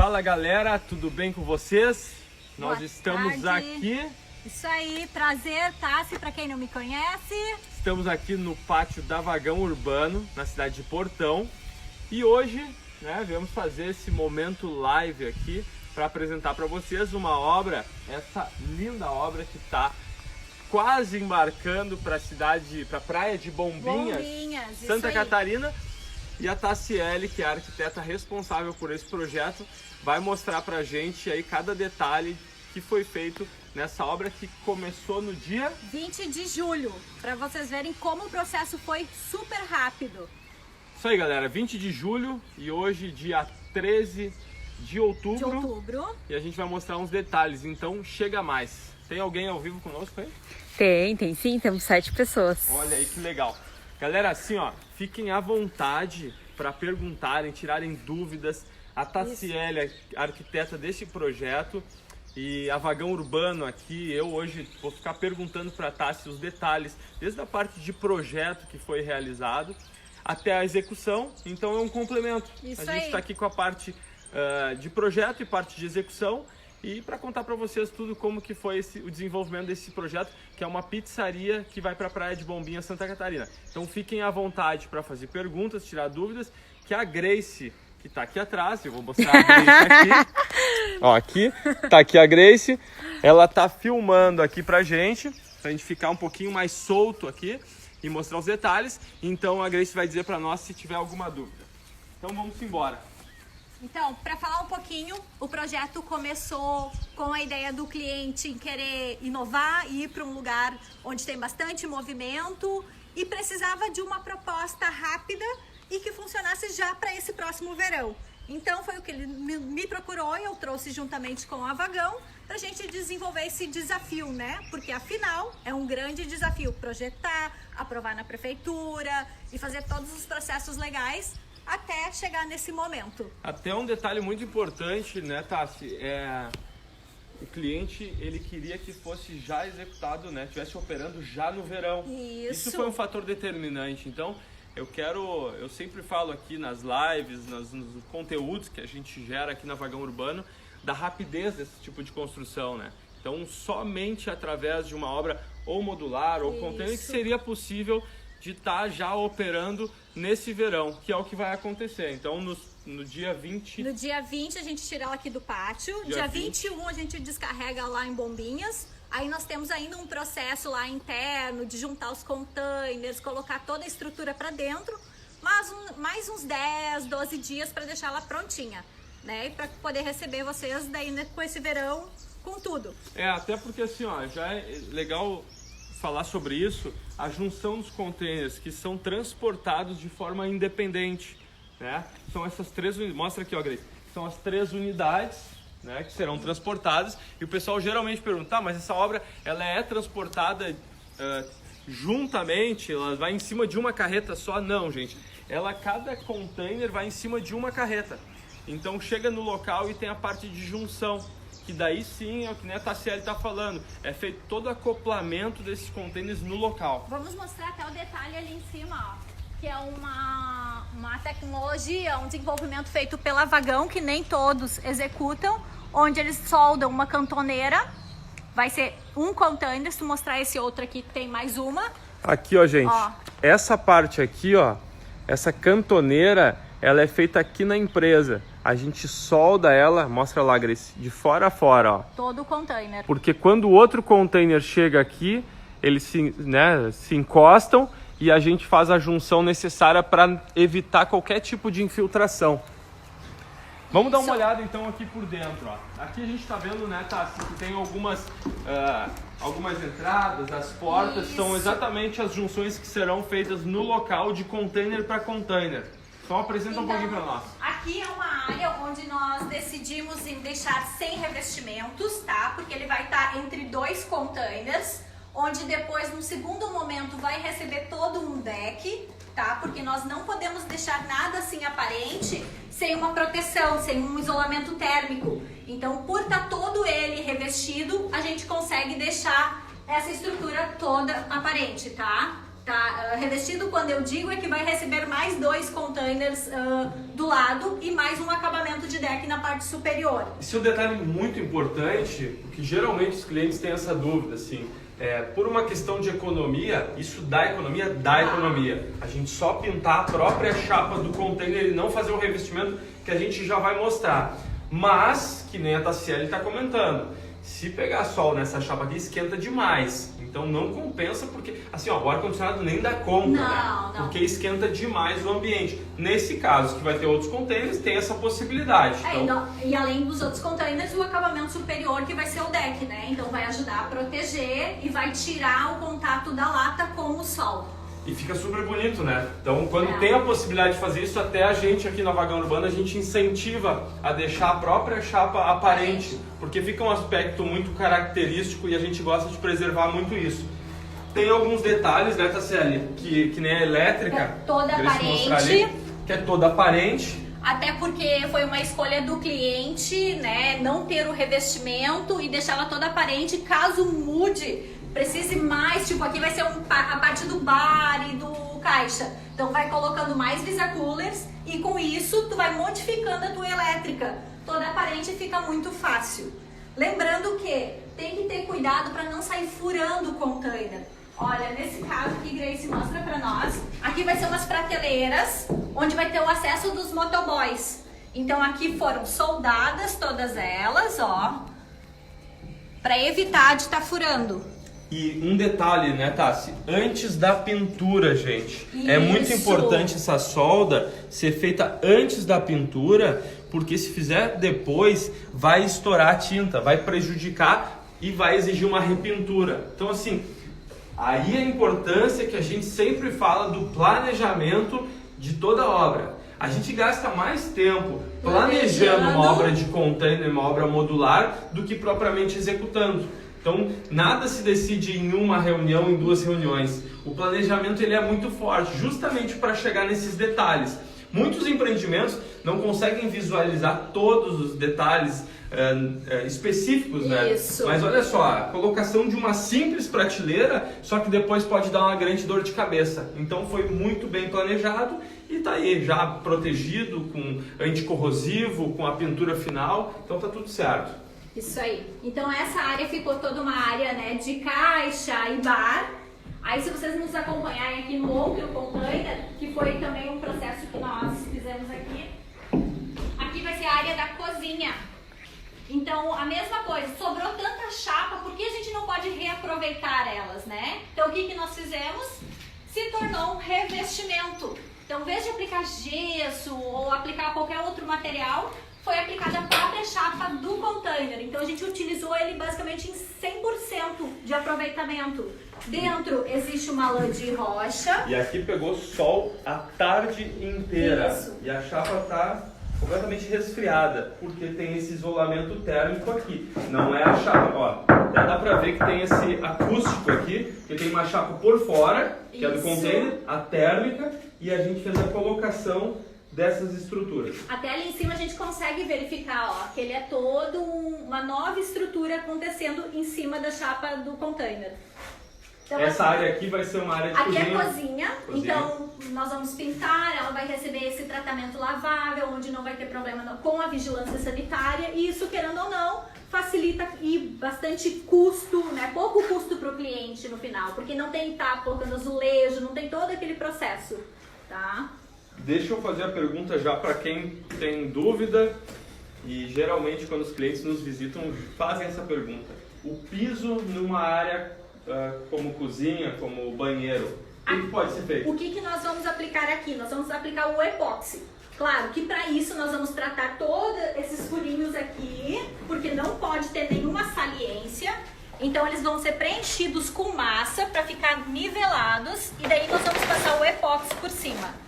Fala galera, tudo bem com vocês? Nós Boa estamos tarde. aqui, Isso aí, prazer, Tassi, pra quem não me conhece. estamos aqui no pátio da Vagão Urbano, na cidade de Portão. E hoje, viemos fazer esse momento live aqui para apresentar para vocês uma obra, essa linda obra que está quase embarcando para a cidade, para a praia de Bombinhas, isso Santa aí. Catarina. E a Tassiele, que é a arquiteta responsável por esse projeto, vai mostrar pra gente aí cada detalhe que foi feito nessa obra que começou no dia 20 de julho, pra vocês verem como o processo foi super rápido. Isso aí, galera, 20 de julho e hoje dia 13 de outubro. E a gente vai mostrar uns detalhes, então chega mais. Tem alguém ao vivo conosco aí? Tem sim, temos 7 pessoas. Olha aí que legal. Galera, assim ó, fiquem à vontade para perguntarem, tirarem dúvidas. A Tassiele, a arquiteta desse projeto, e a Vagão Urbano aqui, eu hoje vou ficar perguntando para a Tassi os detalhes, desde a parte de projeto que foi realizado até a execução. Então é um complemento. Isso a gente aí. está aqui com a parte de projeto e parte de execução. E para contar para vocês tudo como que foi o desenvolvimento desse projeto, que é uma pizzaria que vai para a praia de Bombinhas, Santa Catarina. Então fiquem à vontade para fazer perguntas, tirar dúvidas, que a Grace, que está aqui atrás, eu vou mostrar a Grace aqui. Ó, aqui, tá aqui a Grace, ela tá filmando aqui pra gente ficar um pouquinho mais solto aqui e mostrar os detalhes. Então a Grace vai dizer para nós se tiver alguma dúvida. Então vamos embora. Então, para falar um pouquinho, o projeto começou com a ideia do cliente em querer inovar e ir para um lugar onde tem bastante movimento e precisava de uma proposta rápida e que funcionasse já para esse próximo verão. Então foi o que ele me procurou e eu trouxe juntamente com a Vagão para a gente desenvolver esse desafio, né? Porque afinal é um grande desafio projetar, aprovar na prefeitura e fazer todos os processos legais até chegar nesse momento. Até um detalhe muito importante, né, Tassi? O cliente, ele queria que fosse já executado, né? Estivesse operando já no verão. Isso foi um fator determinante. Então, eu sempre falo aqui nas lives, nos conteúdos que a gente gera aqui na Vagão Urbano, da rapidez desse tipo de construção, né? Então, somente através de uma obra ou modular ou container que seria possível de estar já operando nesse verão, que é o que vai acontecer. Então, no dia 20... No dia 20 a gente tira ela aqui do pátio, dia 21 a gente descarrega lá em Bombinhas. Aí nós temos ainda um processo lá interno de juntar os containers, colocar toda a estrutura para dentro, mas mais uns 10, 12 dias para deixar ela prontinha, né? E para poder receber vocês daí, né, com esse verão, com tudo. Até porque assim, ó, já é legal falar sobre isso, a junção dos containers que são transportados de forma independente, né? São essas 3 unidades, mostra aqui, ó, Grace, são as 3 unidades, né, que serão transportadas, e o pessoal geralmente pergunta, mas essa obra, ela é transportada juntamente, ela vai em cima de uma carreta só? Não, gente, cada container vai em cima de uma carreta, então chega no local e tem a parte de junção, que daí sim é o que a Tassiele está falando, é feito todo o acoplamento desses containers no local. Vamos mostrar até o detalhe ali em cima, ó, que é uma tecnologia, um desenvolvimento feito pela Vagão, que nem todos executam, onde eles soldam uma cantoneira, vai ser um container, se mostrar esse outro aqui tem mais uma. Aqui, ó, gente, essa parte aqui, ó, essa cantoneira, ela é feita aqui na empresa. A gente solda ela, mostra lá, Grace, de fora a fora, ó. Todo o container. Porque quando o outro container chega aqui, eles se encostam e a gente faz a junção necessária para evitar qualquer tipo de infiltração. Vamos dar uma olhada então aqui por dentro, ó. Aqui a gente está vendo, né, Tassi, que tem algumas entradas, as portas são exatamente as junções que serão feitas no local de container para container. Só apresenta um pouquinho para nós. Aqui é uma área onde nós decidimos em deixar sem revestimentos, tá? Porque ele vai estar entre 2 containers, onde depois, no segundo momento, vai receber todo um deck, tá? Porque nós não podemos deixar nada assim aparente sem uma proteção, sem um isolamento térmico. Então, por estar todo ele revestido, a gente consegue deixar essa estrutura toda aparente, tá? Tá? Revestido, quando eu digo, é que vai receber mais 2 containers do lado e mais um acabamento de deck na parte superior. Esse é um detalhe muito importante, porque geralmente os clientes têm essa dúvida, assim, por uma questão de economia, isso dá economia? Dá economia. A gente só pintar a própria chapa do container e não fazer o revestimento que a gente já vai mostrar. Mas, que nem a Tassiele está comentando, se pegar sol nessa chapa aqui, esquenta demais. Então não compensa, porque assim, ó, o ar-condicionado nem dá conta, né? Porque esquenta demais o ambiente. Nesse caso, que vai ter outros containers, tem essa possibilidade. Então... E além dos outros containers, o acabamento superior, que vai ser o deck, né? Então vai ajudar a proteger e vai tirar o contato da lata com o sol. E fica super bonito, né? Então, quando tem a possibilidade de fazer isso, até a gente aqui na Vagão Urbana, a gente incentiva a deixar a própria chapa aparente, porque fica um aspecto muito característico e a gente gosta de preservar muito isso. Tem alguns detalhes, né, Tassiele, que nem a elétrica, é toda aparente, ali, que é toda aparente. Até porque foi uma escolha do cliente, né, não ter o revestimento e deixar ela toda aparente, caso mude, precise mais, tipo, aqui vai ser a parte do bar e do caixa. Então vai colocando mais visa-coolers e com isso tu vai modificando a tua elétrica. Toda aparente fica muito fácil. Lembrando que tem que ter cuidado para não sair furando o container. Olha, nesse caso que Grace mostra para nós, aqui vai ser umas prateleiras onde vai ter o acesso dos motoboys. Então aqui foram soldadas todas elas, ó, para evitar de estar furando. E um detalhe, né, Tassi? Antes da pintura, gente. Isso. É muito importante essa solda ser feita antes da pintura, porque se fizer depois, vai estourar a tinta, vai prejudicar e vai exigir uma repintura. Então, assim, aí a importância que a gente sempre fala do planejamento de toda a obra. A gente gasta mais tempo planejando uma obra de container, uma obra modular, do que propriamente executando. Então, nada se decide em uma reunião, em 2 reuniões. O planejamento ele é muito forte, justamente para chegar nesses detalhes. Muitos empreendimentos não conseguem visualizar todos os detalhes específicos, né? Isso. Mas olha só, a colocação de uma simples prateleira, só que depois pode dar uma grande dor de cabeça. Então, foi muito bem planejado e tá aí, já protegido, com anticorrosivo, com a pintura final. Então, tá tudo certo. Isso aí. Então essa área ficou toda uma área, né, de caixa e bar. Aí se vocês nos acompanharem aqui no outro container, que foi também um processo que nós fizemos aqui, aqui vai ser a área da cozinha. Então a mesma coisa, sobrou tanta chapa, por que a gente não pode reaproveitar elas, né? Então o que nós fizemos? Se tornou um revestimento. Então em vez de aplicar gesso ou aplicar qualquer outro material, foi aplicada a própria chapa do container. Então a gente utilizou ele basicamente em 100% de aproveitamento. Dentro existe uma lã de rocha. E aqui pegou sol a tarde inteira. Isso. E a chapa está completamente resfriada, porque tem esse isolamento térmico aqui. Não é a chapa, ó. Até dá pra ver que tem esse acústico aqui, que tem uma chapa por fora, que é do container, a térmica, e a gente fez a colocação dessas estruturas. Até ali em cima a gente consegue verificar, ó, que ele é todo uma nova estrutura acontecendo em cima da chapa do container. Então, essa área aqui vai ser uma área de cozinha. Aqui é cozinha, então nós vamos pintar, ela vai receber esse tratamento lavável, onde não vai ter problema com a vigilância sanitária, e isso, querendo ou não, facilita e bastante custo, né? Pouco custo para o cliente no final, porque não tem que estar colocando azulejo, não tem todo aquele processo, tá? Deixa eu fazer a pergunta já para quem tem dúvida, e geralmente quando os clientes nos visitam fazem essa pergunta. O piso numa área como cozinha, como banheiro, o que pode ser feito? O que nós vamos aplicar aqui? Nós vamos aplicar o epóxi. Claro que para isso nós vamos tratar todos esses furinhos aqui, porque não pode ter nenhuma saliência. Então eles vão ser preenchidos com massa para ficar nivelados, e daí nós vamos passar o epóxi por cima.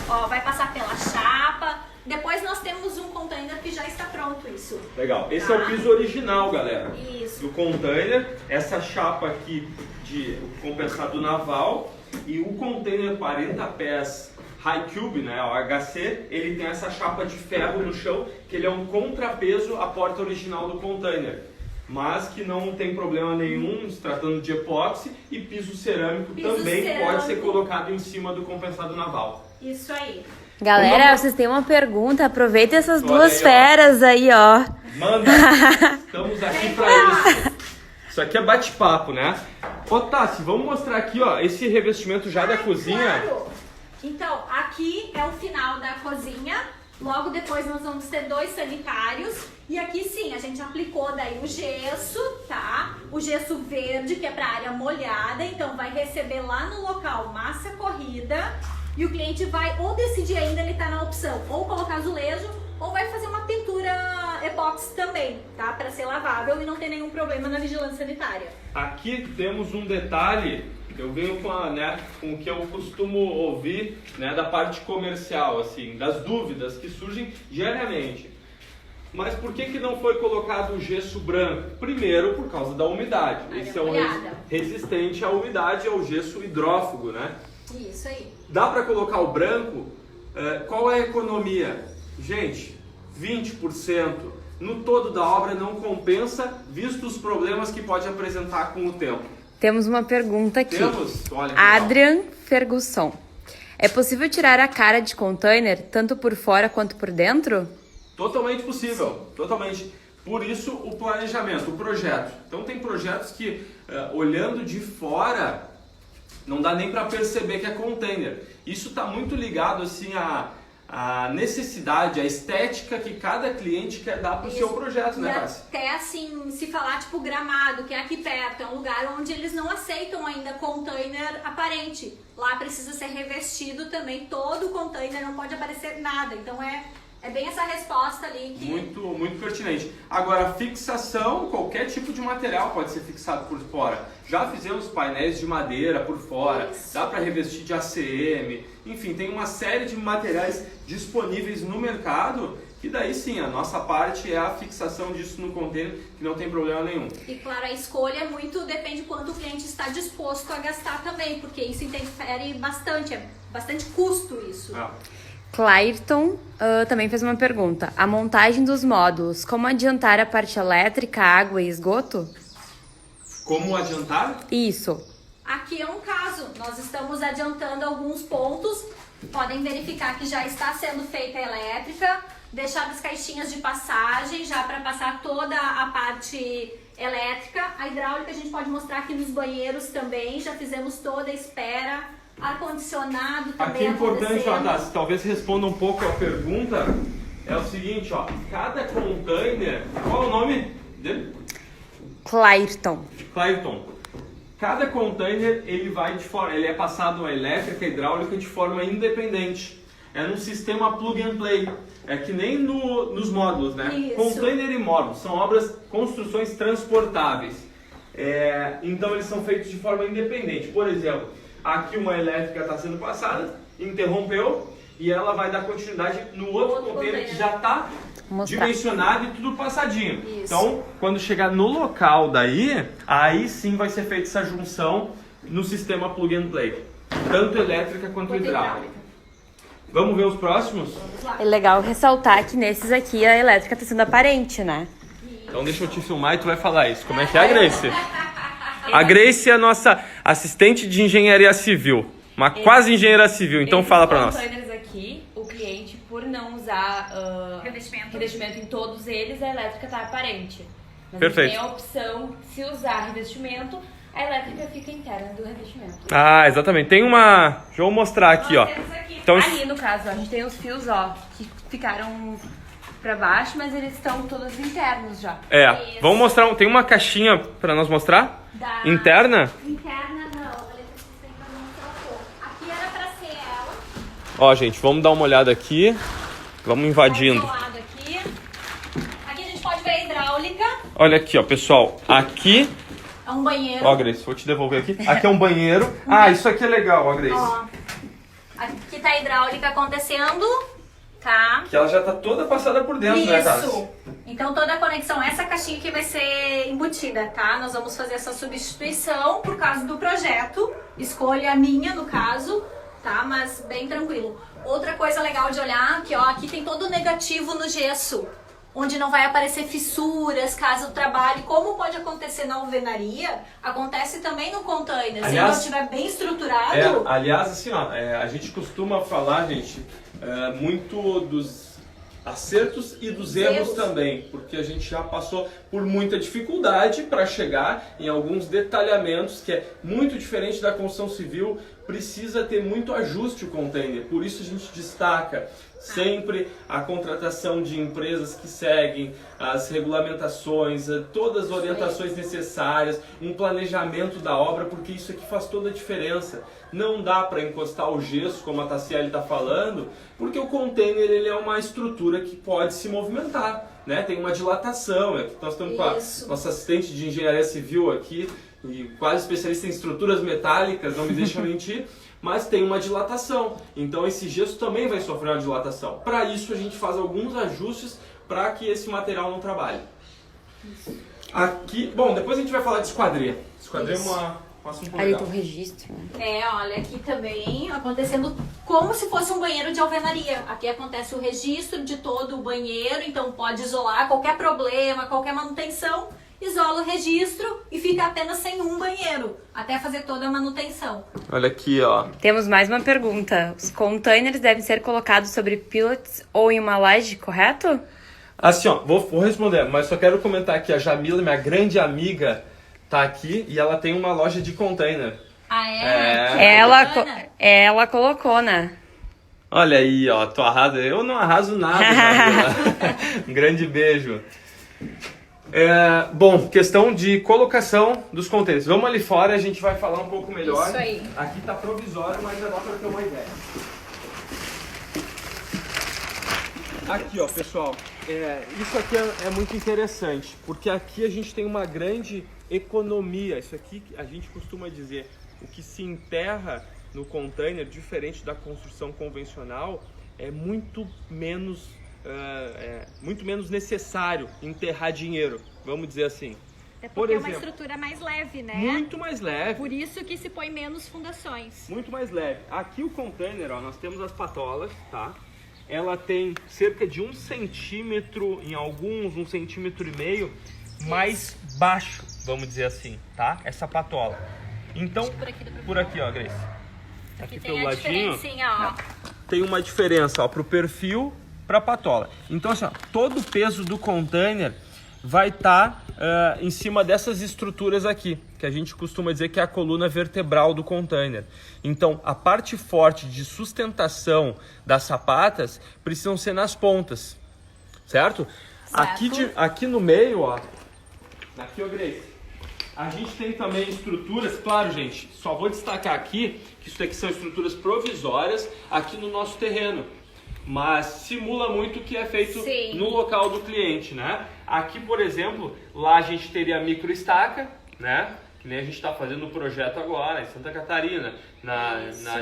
Ó, vai passar pela chapa. Depois nós temos um container que já está pronto isso. Legal. Esse é o piso original, galera. Isso. Do container. Essa chapa aqui de compensado naval. E o container 40 pés High Cube, né, o HC, ele tem essa chapa de ferro no chão, que ele é um contrapeso à porta original do container. mas que não tem problema nenhum se tratando de epóxi, e piso cerâmico também pode ser colocado em cima do compensado naval. Isso aí. Galera, vocês têm uma pergunta, aproveita essas duas feras aí, ó. Manda, estamos aqui pra isso. Isso aqui é bate-papo, né? Ô Tassi, vamos mostrar aqui, ó, esse revestimento já da cozinha. Claro. Então, aqui é o final da cozinha. Logo depois nós vamos ter 2 sanitários. E aqui sim, a gente aplicou daí o gesso, tá? O gesso verde, que é para área molhada. Então vai receber lá no local massa corrida. E o cliente vai ou decidir ainda, ele tá na opção, ou colocar azulejo, ou vai fazer uma pintura epóxi também, tá? Para ser lavável e não ter nenhum problema na vigilância sanitária. Aqui temos um detalhe, eu venho com o que eu costumo ouvir, né, da parte comercial, assim, das dúvidas que surgem diariamente. Mas por que não foi colocado o gesso branco? Primeiro, por causa da umidade. Esse é um resistente à umidade, ao gesso hidrófugo, né? Isso aí. Dá para colocar o branco? Qual é a economia? Gente, 20%. No todo da obra não compensa, visto os problemas que pode apresentar com o tempo. Temos uma pergunta aqui. Olha, Adrian Ferguson. É possível tirar a cara de container, tanto por fora quanto por dentro? Totalmente possível, totalmente. Por isso o planejamento, o projeto. Então tem projetos que, olhando de fora, não dá nem para perceber que é container. Isso está muito ligado assim a necessidade, a estética que cada cliente quer dar para o seu projeto, né, Cássia? Até assim, se falar tipo Gramado, que é aqui perto, é um lugar onde eles não aceitam ainda container aparente. Lá precisa ser revestido também, todo o container, não pode aparecer nada. Então é bem essa resposta ali que... Muito pertinente. Agora, fixação, qualquer tipo de material pode ser fixado por fora. Já fizemos painéis de madeira por fora, dá para revestir de ACM, enfim, tem uma série de materiais disponíveis no mercado, que daí sim, a nossa parte é a fixação disso no container, que não tem problema nenhum. E claro, a escolha muito depende de quanto o cliente está disposto a gastar também, porque isso interfere bastante, é bastante custo isso. Clairton também fez uma pergunta. A montagem dos módulos, como adiantar a parte elétrica, água e esgoto? Como adiantar? Isso. Aqui é um caso, nós estamos adiantando alguns pontos, podem verificar que já está sendo feita a elétrica, deixar as caixinhas de passagem já para passar toda a parte elétrica. A hidráulica a gente pode mostrar aqui nos banheiros também, já fizemos toda a espera. Ar-condicionado também. Aqui é importante, Tassi, talvez responda um pouco a pergunta. É o seguinte, ó, cada container, qual é o nome dele? Clairton. Cada container ele é passado a elétrica e hidráulica de forma independente. É num sistema plug and play. É que nem nos módulos, né? Isso. Container e módulo são construções transportáveis. Então eles são feitos de forma independente. Por exemplo, aqui uma elétrica está sendo passada, interrompeu e ela vai dar continuidade no outro container que já está dimensionado e tudo passadinho. Isso. Então, quando chegar no local aí sim vai ser feita essa junção no sistema plug and play, tanto elétrica quanto hidráulica. Vamos ver os próximos? É legal ressaltar que nesses aqui a elétrica está sendo aparente, né? Então deixa eu te filmar e tu vai falar isso. Como é que é, Grace? A Grace é a nossa assistente de engenharia civil, uma quase engenheira civil, então fala pra nós. Containers aqui, o cliente, por não usar revestimento em todos eles, a elétrica tá aparente. Mas Perfeito. Tem a opção, se usar revestimento, a elétrica fica interna do revestimento. Ah, exatamente. Tem uma... Deixa eu mostrar aqui, ó. Então, Ali, no caso, ó, a gente tem os fios, ó, que ficaram pra baixo, mas eles estão todos internos já. vamos mostrar. Tem uma caixinha pra nós mostrar? Interna? Interna não, a eletricista não trocou. Aqui era pra ser ela. Ó, gente, vamos dar uma olhada aqui. Vamos invadindo. Aqui a gente pode ver a hidráulica. Olha aqui, ó, pessoal. Aqui... É um banheiro. Ó, Grace, vou te devolver aqui. Aqui é um banheiro. Isso aqui é legal, ó, Grace. Ó, aqui tá a hidráulica acontecendo, tá? Que ela já tá toda passada por dentro, né, Tassi? Isso. Então toda a conexão, essa caixinha aqui vai ser embutida, tá? Nós vamos fazer essa substituição por causa do projeto. Escolha minha, no caso, tá? Mas bem tranquilo. Outra coisa legal de olhar, que ó, aqui tem todo o negativo no gesso. onde não vai aparecer fissuras caso trabalhe, como pode acontecer na alvenaria, acontece também no container. Se não estiver bem estruturado... aliás, assim, ó, a gente costuma falar, gente, muito dos acertos e dos erros também, porque a gente já passou por muita dificuldade para chegar em alguns detalhamentos que é muito diferente da construção civil, precisa ter muito ajuste o container, por isso a gente destaca sempre a contratação de empresas que seguem as regulamentações, todas as orientações necessárias, um planejamento da obra, porque isso aqui faz toda a diferença. Não dá para encostar o gesso, como a Tassiele está falando, porque o container ele é uma estrutura que pode se movimentar, né? Tem uma dilatação. Nós estamos com a nossa assistente de engenharia civil aqui, e quase especialista em estruturas metálicas, não me deixa mentir, mas tem uma dilatação. Então esse gesso também vai sofrer uma dilatação. Para isso a gente faz alguns ajustes para que esse material não trabalhe. Aqui, bom, depois a gente vai falar de esquadria. Esquadria é um assunto legal. Ali tem um registro, né? Olha, aqui também acontecendo como se fosse um banheiro de alvenaria. Aqui acontece o registro de todo o banheiro, então pode isolar qualquer problema, qualquer manutenção. Isola o registro e fica apenas sem um banheiro, até fazer toda a manutenção. Olha aqui, ó. Temos mais uma pergunta. Os containers devem ser colocados sobre pallets ou em uma laje, correto? Assim, ó, vou responder, mas só quero comentar que a Jamila, minha grande amiga, tá aqui e ela tem uma loja de container. Ah, é? Ela colocou, né? Olha aí, ó, tu arrasa. Eu não arraso nada, Jamila. Um grande beijo. Bom, questão de colocação dos containers. Vamos ali fora, a gente vai falar um pouco melhor. Isso aí. Aqui tá provisório, mas já dá para ter uma ideia. Aqui, ó, pessoal, isso aqui é muito interessante, porque aqui a gente tem uma grande economia. Isso aqui a gente costuma dizer, o que se enterra no container, diferente da construção convencional, é muito menos necessário enterrar dinheiro, vamos dizer assim. É porque é uma estrutura mais leve, né? Muito mais leve. Por isso que se põe menos fundações. Muito mais leve. Aqui o container, ó, nós temos as patolas, tá? Ela tem cerca de 1 centímetro, em alguns 1,5 centímetros mais baixo, vamos dizer assim, tá? Essa patola. Então, por aqui, ó, Grace. Aqui pelo ladinho, ó. tem uma diferença, ó, pro perfil, pra patola. Então, assim, ó, todo o peso do container vai estar em cima dessas estruturas aqui, que a gente costuma dizer que é a coluna vertebral do container. Então, a parte forte de sustentação das sapatas precisam ser nas pontas, certo? Aqui no meio, ó, aqui, ó, Grace, a gente tem também estruturas, claro, gente, só vou destacar aqui que isso daqui são estruturas provisórias aqui no nosso terreno, mas simula muito o que é feito no local do cliente, né? Aqui, por exemplo, lá a gente teria a microestaca, né? Que nem a gente está fazendo o projeto agora em Santa Catarina,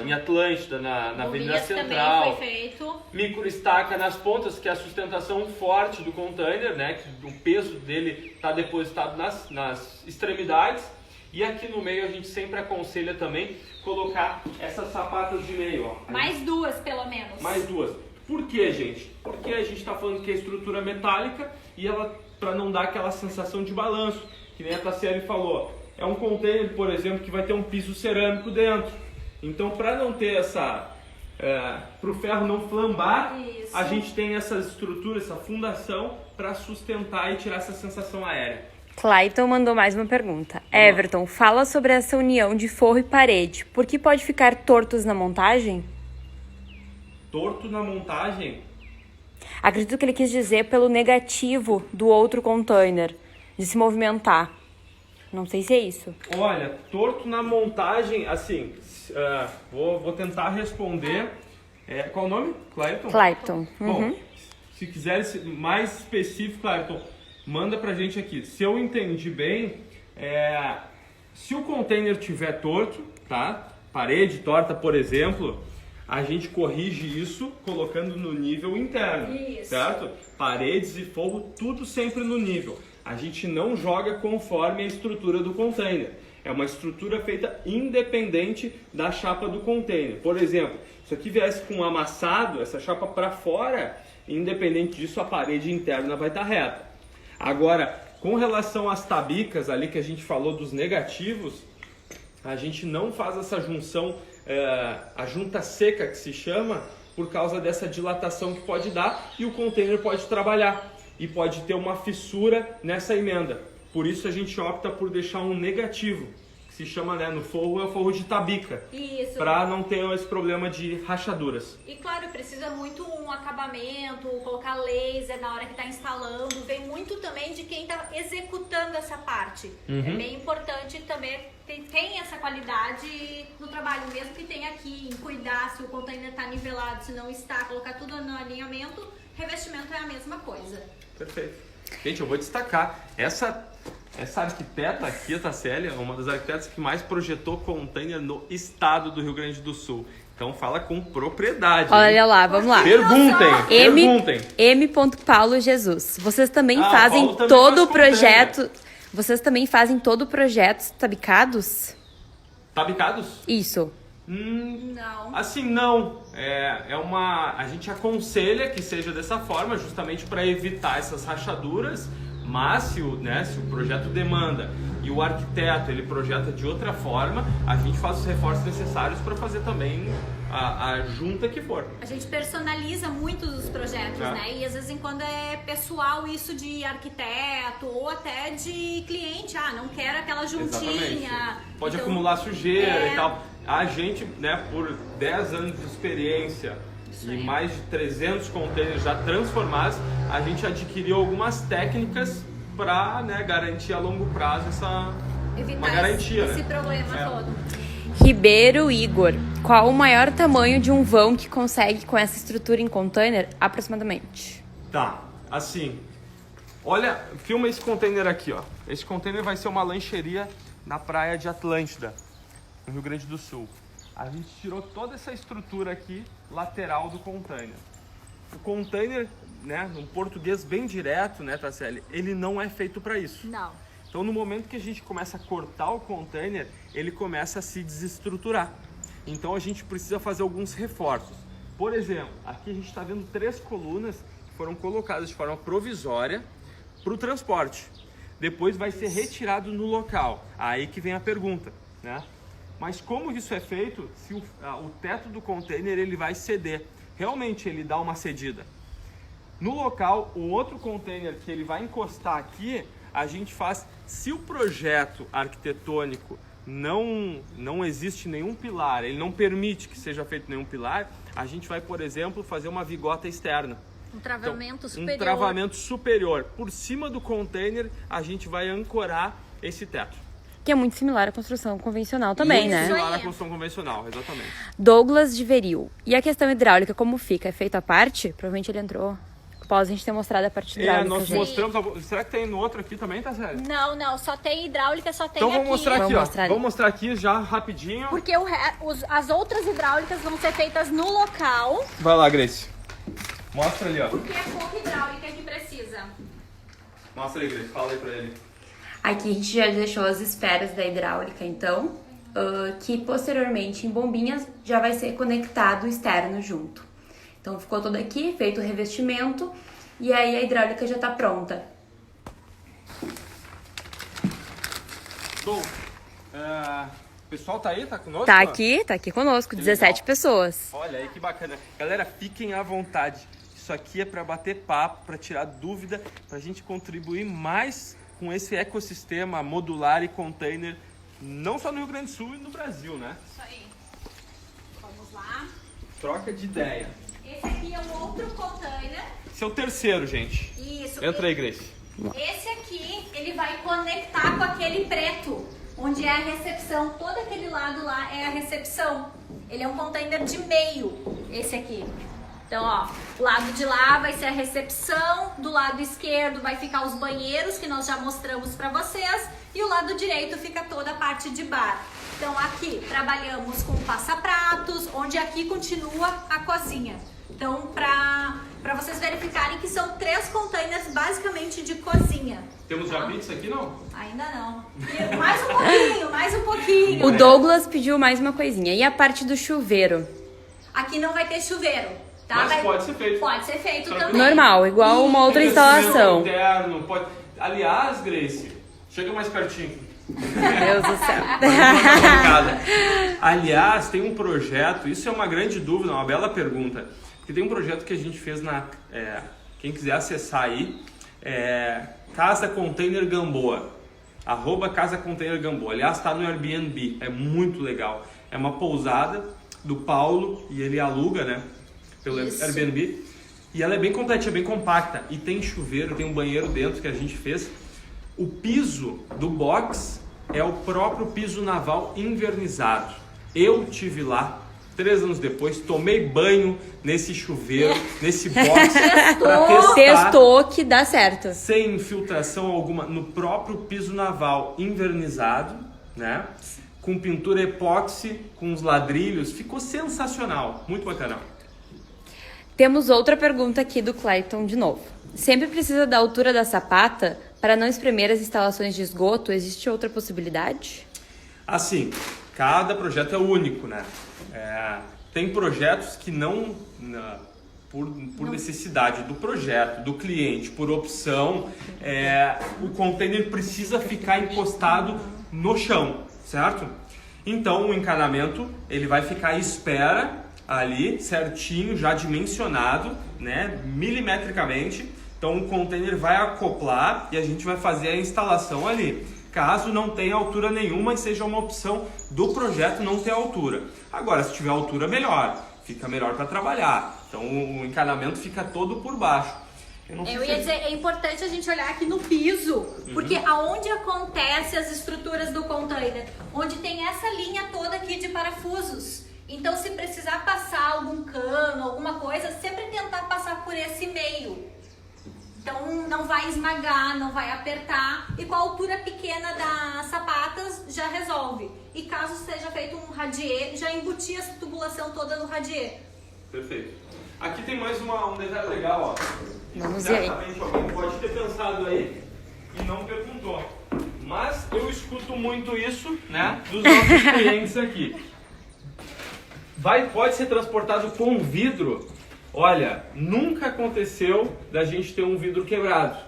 em Atlântida, na Avenida Central. Também foi feito. Microestaca nas pontas, que é a sustentação forte do container, né? Que o peso dele está depositado nas extremidades. E aqui no meio a gente sempre aconselha também colocar essas sapatas de meio, ó. Mais duas, pelo menos. Mais duas. Por quê, gente? Porque a gente está falando que é estrutura metálica e ela, para não dar aquela sensação de balanço, que nem a Tassiele falou. É um container, por exemplo, que vai ter um piso cerâmico dentro. Então, para não ter para o ferro não flambar, a gente tem essa estrutura, essa fundação para sustentar e tirar essa sensação aérea. Clayton mandou mais uma pergunta. Everton, fala sobre essa união de forro e parede. Por que pode ficar tortos na montagem? Torto na montagem? Acredito que ele quis dizer pelo negativo do outro container, de se movimentar. Não sei se é isso. Olha, torto na montagem, assim, vou tentar responder. Qual o nome? Clayton? Clayton. Bom, se quiser ser mais específico, Clayton, manda pra gente aqui. Se eu entendi bem, se o container tiver torto, tá? Parede torta, por exemplo, a gente corrige isso colocando no nível interno, certo? Paredes e forro, tudo sempre no nível. A gente não joga conforme a estrutura do container. É uma estrutura feita independente da chapa do container. Por exemplo, se aqui viesse com um amassado, essa chapa para fora, independente disso, a parede interna vai estar reta. Agora, com relação às tabicas ali que a gente falou dos negativos, a gente não faz essa junção, a junta seca que se chama, por causa dessa dilatação que pode dar, e o container pode trabalhar e pode ter uma fissura nessa emenda. Por isso a gente opta por deixar um negativo, que se chama, né, no forro, é o forro de tabica. Isso. Para não ter esse problema de rachaduras. E claro, precisa muito um acabamento, colocar laser na hora que está instalando. Vem muito também de quem está executando essa parte. É bem importante também tem essa qualidade no trabalho, mesmo que tenha aqui, em cuidar se o container está nivelado, se não está, colocar tudo no alinhamento. Revestimento é a mesma coisa. Perfeito. Gente, eu vou destacar essa arquiteta aqui, a Tassélia, é uma das arquitetas que mais projetou container no estado do Rio Grande do Sul. Então fala com propriedade. Olha lá, vamos lá. Perguntem. M. Paulo Jesus. Vocês também fazem Paulo também todo o faz projeto. container. Vocês também fazem todo o projeto tabicados? Tabicados? Isso. Não. Assim, não. A gente aconselha que seja dessa forma, justamente para evitar essas rachaduras, mas se o projeto demanda e o arquiteto ele projeta de outra forma, a gente faz os reforços necessários para fazer também a junta que for. A gente personaliza muito os projetos, né? E às vezes quando é pessoal isso de arquiteto ou até de cliente, não quero aquela juntinha. Exatamente. Pode acumular sujeira e tal. A gente, né, por 10 anos de experiência e mais de 300 containers já transformados, a gente adquiriu algumas técnicas para, né, garantir a longo prazo evitar uma garantia, esse né? problema todo. Ribeiro Igor, qual o maior tamanho de um vão que consegue com essa estrutura em container, aproximadamente? Tá, assim, olha, filma esse container aqui, ó. Esse container vai ser uma lancheria na praia de Atlântida, no Rio Grande do Sul. A gente tirou toda essa estrutura aqui, lateral do container. O container, né, num português bem direto, né, Tassélia, ele não é feito para isso. Não. Então, no momento que a gente começa a cortar o container, ele começa a se desestruturar. Então, a gente precisa fazer alguns reforços. Por exemplo, aqui a gente está vendo 3 colunas que foram colocadas de forma provisória para o transporte. Depois vai ser retirado no local. Aí que vem a pergunta, né? Mas como isso é feito, se o teto do container ele vai ceder? Realmente ele dá uma cedida. No local, o outro container que ele vai encostar aqui, a gente faz, se o projeto arquitetônico não existe nenhum pilar, ele não permite que seja feito nenhum pilar, a gente vai, por exemplo, fazer uma vigota externa. Um travamento superior. Um travamento superior. Por cima do container, a gente vai ancorar esse teto. Que é muito similar à construção convencional também, né? Muito similar à construção convencional, exatamente. Douglas de Veril. E a questão hidráulica, como fica? É feito à parte? Provavelmente ele entrou após a gente ter mostrado a parte hidráulica. Nós mostramos. Será que tem no outro aqui também, tá sério? Não. Só tem hidráulica, só tem então, aqui. Vamos mostrar aqui, Vamos mostrar. Vamos mostrar aqui já rapidinho. Porque as outras hidráulicas vão ser feitas no local. Vai lá, Grace. Mostra ali, ó. Porque é pouca hidráulica que precisa. Mostra aí, Grace. Fala aí pra ele. Aqui a gente já deixou as esferas da hidráulica, então, que posteriormente em bombinhas já vai ser conectado o externo junto. Então ficou todo aqui, feito o revestimento, e aí a hidráulica já tá pronta. Bom, o pessoal tá aí? Tá conosco? Tá aqui conosco, 17 pessoas. Olha aí que bacana. Galera, fiquem à vontade. Isso aqui é para bater papo, para tirar dúvida, pra gente contribuir mais com esse ecossistema modular e container, não só no Rio Grande do Sul e no Brasil, né? Isso aí. Vamos lá. Troca de ideia. Esse aqui é um outro container. Esse é o terceiro, gente. Isso. Entra aí, Grace. Esse aqui, ele vai conectar com aquele preto, onde é a recepção. Todo aquele lado lá é a recepção. Ele é um container de meio, esse aqui. Então, ó, o lado de lá vai ser a recepção, do lado esquerdo vai ficar os banheiros, que nós já mostramos para vocês, e o lado direito fica toda a parte de bar. Então, aqui trabalhamos com passapratos, onde aqui continua a cozinha. Então, para para vocês verificarem que são 3 containers basicamente de cozinha. Temos já pizza aqui, não? Ainda não. E mais um pouquinho, mais um pouquinho. O Douglas pediu mais uma coisinha. E a parte do chuveiro? Aqui não vai ter chuveiro, tá? Mas pode ser feito. Pode ser feito também. Normal, igual uma outra instalação. Interno, pode... Aliás, Grace, chega mais pertinho. Meu Deus do céu. Aliás, tem um projeto, isso é uma grande dúvida, uma bela pergunta. Porque tem um projeto que a gente fez quem quiser acessar aí, Casa Container Gamboa. @Casa Container Gamboa. Aliás, está no Airbnb, é muito legal. É uma pousada do Paulo e ele aluga, né? Pelo Airbnb. E ela é bem completa, é bem compacta. E tem chuveiro, tem um banheiro dentro que a gente fez. O piso do box é o próprio piso naval invernizado. Eu tive lá 3 anos depois, tomei banho nesse chuveiro, nesse box, para testar. Testou que dá certo. Sem infiltração alguma, no próprio piso naval invernizado, né? Com pintura epóxi, com os ladrilhos, ficou sensacional, muito bacana. Temos outra pergunta aqui do Clayton de novo. Sempre precisa da altura da sapata para não espremer as instalações de esgoto? Existe outra possibilidade? Assim, cada projeto é único, né? Tem projetos que não, por necessidade do projeto, do cliente, por opção, o container precisa ficar encostado no chão, certo? Então o encanamento ele vai ficar à espera ali, certinho, já dimensionado, né, milimetricamente. Então o container vai acoplar e a gente vai fazer a instalação ali. Caso não tenha altura nenhuma e seja uma opção do projeto não ter altura. Agora, se tiver altura, melhor. Fica melhor para trabalhar. Então o encanamento fica todo por baixo. Eu ia dizer, é importante a gente olhar aqui no piso, porque aonde acontece as estruturas do container? Onde tem essa linha toda aqui de parafusos. Então, se precisar passar algum cano, alguma coisa, sempre tentar passar por esse meio. Então, não vai esmagar, não vai apertar. E com a altura pequena das sapatas, já resolve. E caso seja feito um radier, já embutir essa tubulação toda no radier. Perfeito. Aqui tem mais um detalhe legal, ó. Vamos ver aí. Certamente alguém pode ter pensado aí e não perguntou. Mas eu escuto muito isso, né, dos nossos clientes aqui. Pode ser transportado com vidro. Olha, nunca aconteceu da gente ter um vidro quebrado.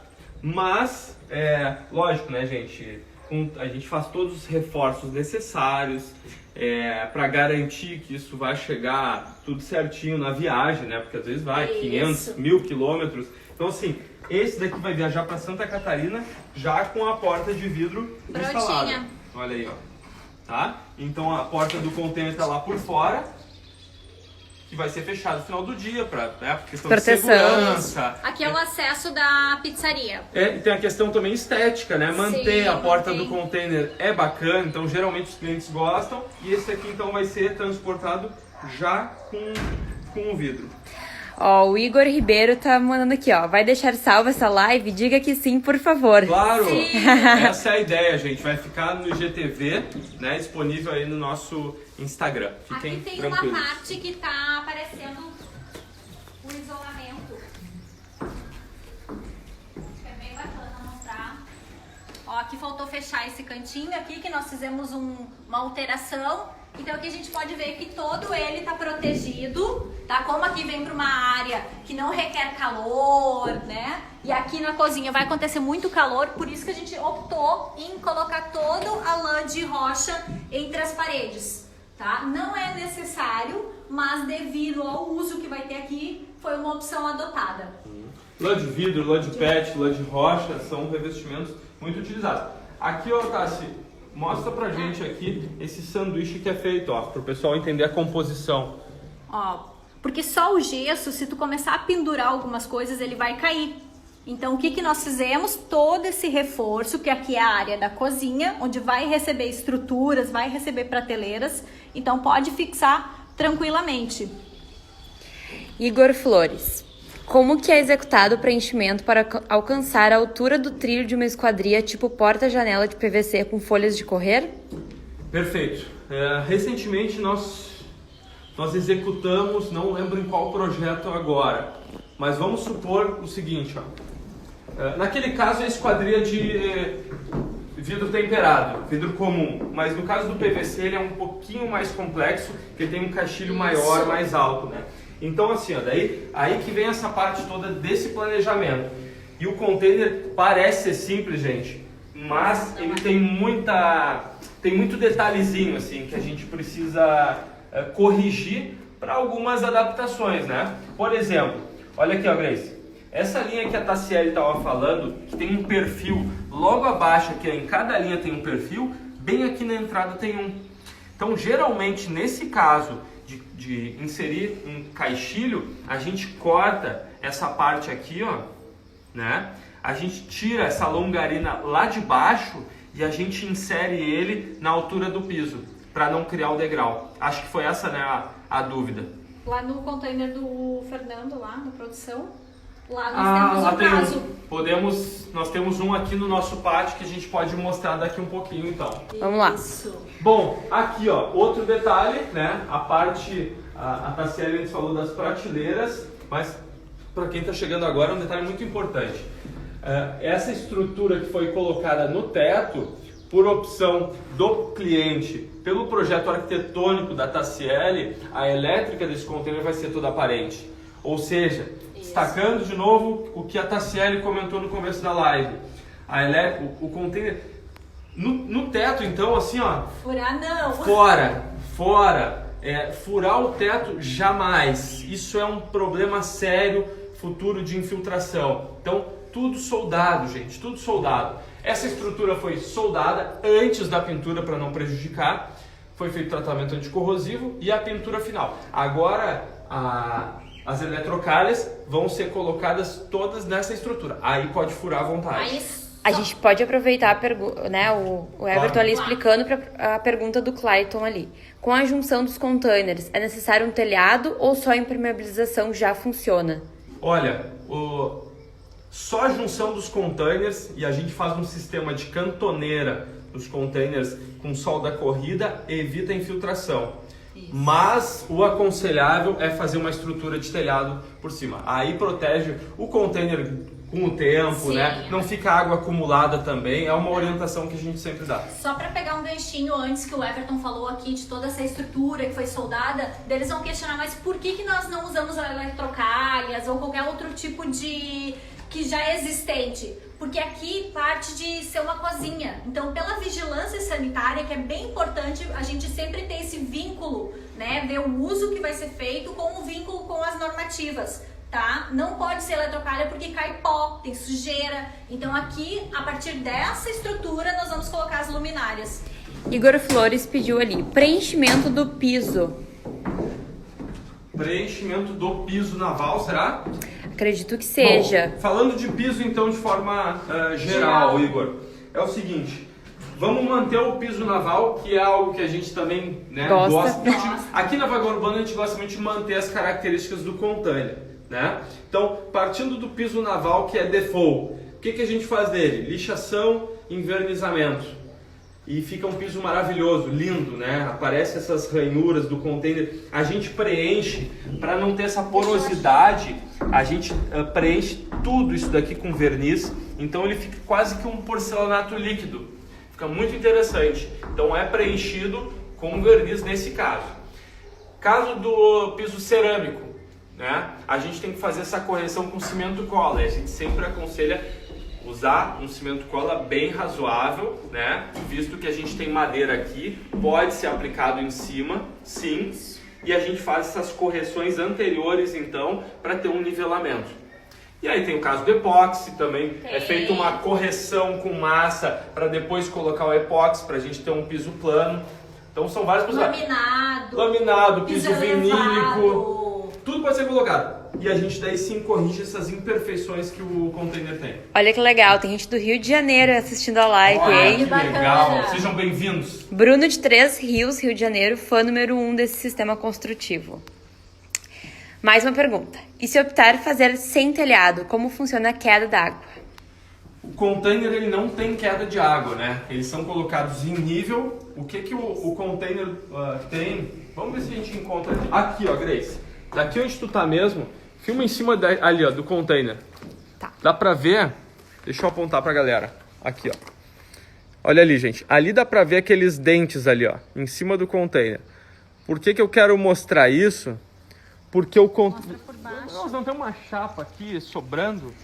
Mas, lógico, né, gente? A gente faz todos os reforços necessários para garantir que isso vai chegar tudo certinho na viagem, né? Porque às vezes vai 500, 1000 quilômetros. Então, assim, esse daqui vai viajar para Santa Catarina já com a porta de vidro instalada. Olha aí, ó. Tá? Então a porta do container está lá por fora, que vai ser fechado no final do dia para questão proteção. De segurança. Aqui é o acesso da pizzaria. E tem a questão também estética, né? Manter a porta do container é bacana, então geralmente os clientes gostam. E esse aqui então vai ser transportado já com o vidro. Ó, o Igor Ribeiro tá mandando aqui, ó. Vai deixar salva essa live? Diga que sim, por favor. Claro! Sim. Essa é a ideia, gente. Vai ficar no IGTV, né? Disponível aí no nosso Instagram. Fiquem aqui tem tranquilos. uma parte que tá aparecendo o isolamento. É bem bacana mostrar. Ó, aqui faltou fechar esse cantinho aqui, que nós fizemos uma alteração. Então aqui a gente pode ver que todo ele tá protegido, tá? Como aqui vem para uma área que não requer calor, né? E aqui na cozinha vai acontecer muito calor, por isso que a gente optou em colocar todo a lã de rocha entre as paredes, tá? Não é necessário, mas devido ao uso que vai ter aqui, foi uma opção adotada. Lã de vidro, lã de PET, lã de rocha são revestimentos muito utilizados. Aqui, ó, Tassi, mostra pra gente aqui esse sanduíche que é feito, ó, pro pessoal entender a composição. Ó, porque só o gesso, se tu começar a pendurar algumas coisas, ele vai cair. Então, o que nós fizemos? Todo esse reforço, que aqui é a área da cozinha, onde vai receber estruturas, vai receber prateleiras. Então, pode fixar tranquilamente. Igor Flores. Como que é executado o preenchimento para alcançar a altura do trilho de uma esquadria tipo porta-janela de PVC com folhas de correr? Perfeito. Recentemente nós executamos, não lembro em qual projeto agora, Mas vamos supor o seguinte, ó. Naquele caso é esquadria de vidro temperado, vidro comum. Mas no caso do PVC ele é um pouquinho mais complexo, porque ele tem um caixilho maior, mais alto, né? Então assim, ó, aí que vem essa parte toda desse planejamento. E o container parece ser simples, gente, mas ele tem muito detalhezinho assim que a gente precisa corrigir para algumas adaptações, né? Por exemplo, olha aqui, ó, Grace. Essa linha que a Tassiele estava falando, que tem um perfil logo abaixo aqui, em cada linha tem um perfil, bem aqui na entrada tem um. Então, geralmente, nesse caso de inserir um caixilho, a gente corta essa parte aqui, ó, né? A gente tira essa longarina lá de baixo e a gente insere ele na altura do piso, para não criar o degrau. Acho que foi essa, né, a dúvida. Lá no container do Fernando, lá na produção, lá nós temos um caso. Nós temos um aqui no nosso pátio que a gente pode mostrar daqui um pouquinho, então. Vamos lá. Isso. Bom, aqui, ó, outro detalhe, né? A parte, a Tassiele antes falou das prateleiras, mas para quem está chegando agora é um detalhe muito importante. Essa estrutura que foi colocada no teto, por opção do cliente, pelo projeto arquitetônico da Tassiele, a elétrica desse container vai ser toda aparente. Ou seja, destacando de novo o que a Tassiele comentou no começo da live, o container no teto, então, assim, ó, furar não, fora, furar o teto jamais. Isso é um problema sério futuro de infiltração. Então, tudo soldado, gente, tudo soldado. Essa estrutura foi soldada antes da pintura para não prejudicar. Foi feito tratamento anticorrosivo e a pintura final. Agora, as eletrocalhas vão ser colocadas todas nessa estrutura. Aí pode furar à vontade. A gente pode aproveitar né, o Everton ali explicando a pergunta do Clayton ali. Com a junção dos containers, é necessário um telhado ou só a impermeabilização já funciona? Olha, só a junção dos containers, e a gente faz um sistema de cantoneira nos containers com solda corrida, evita a infiltração. Isso. Mas o aconselhável é fazer uma estrutura de telhado por cima. Aí protege o container com o tempo, sim, né? Não fica água acumulada também. É uma orientação que a gente sempre dá. Só para pegar um ganchinho antes que o Everton falou aqui de toda essa estrutura que foi soldada, eles vão questionar, mas por que nós não usamos eletrocalhas ou qualquer outro tipo de que já é existente? Porque aqui parte de ser uma cozinha. Então, pela vigilância sanitária, que é bem importante a gente sempre ter esse vínculo, né? Ver o uso que vai ser feito com o vínculo com as normativas, tá? Não pode ser eletrocalha porque cai pó, tem sujeira. Então, aqui, a partir dessa estrutura, nós vamos colocar as luminárias. Igor Flores pediu ali, preenchimento do piso. Preenchimento do piso naval, será? Acredito que seja. Bom, falando de piso, então, de forma geral, Igor, é o seguinte, vamos manter o piso naval, que é algo que a gente também, né, gosta. Aqui na Vaga Urbana a gente gosta muito de manter as características do container, né? Então, partindo do piso naval, que é default, o que a gente faz dele? Lixação, invernizamento. E fica um piso maravilhoso, lindo, né? Aparece essas ranhuras do container. A gente preenche, para não ter essa porosidade, a gente preenche tudo isso daqui com verniz. Então ele fica quase que um porcelanato líquido. Fica muito interessante. Então é preenchido com verniz nesse caso. Caso do piso cerâmico, né? A gente tem que fazer essa correção com cimento cola. A gente sempre aconselha usar um cimento cola bem razoável, né? Visto que a gente tem madeira aqui, pode ser aplicado em cima, sim. E a gente faz essas correções anteriores, então, para ter um nivelamento. E aí tem o caso do epóxi também, é feita uma correção com massa para depois colocar o epóxi, para a gente ter um piso plano. Então são várias possibilidades. Laminado, piso vinílico, tudo pode ser colocado. E a gente daí sim corrige essas imperfeições que o container tem. Olha que legal, tem gente do Rio de Janeiro assistindo a live, hein? Que legal, sejam bem-vindos. Bruno de Três Rios, Rio de Janeiro, fã número 1 desse sistema construtivo. Mais uma pergunta. E se optar fazer sem telhado, como funciona a queda d'água? O container ele não tem queda de água, né? Eles são colocados em nível. O que o container tem? Vamos ver se a gente encontra aqui. Aqui, ó, Grace. Daqui onde tu tá mesmo, Filma em cima ali, ó, do container. Tá. Dá pra ver? Deixa eu apontar pra galera. Aqui, ó. Olha ali, gente. Ali dá pra ver aqueles dentes ali, ó, em cima do container. Por que que eu quero mostrar isso? Porque o container... Nós não temos uma chapa aqui sobrando.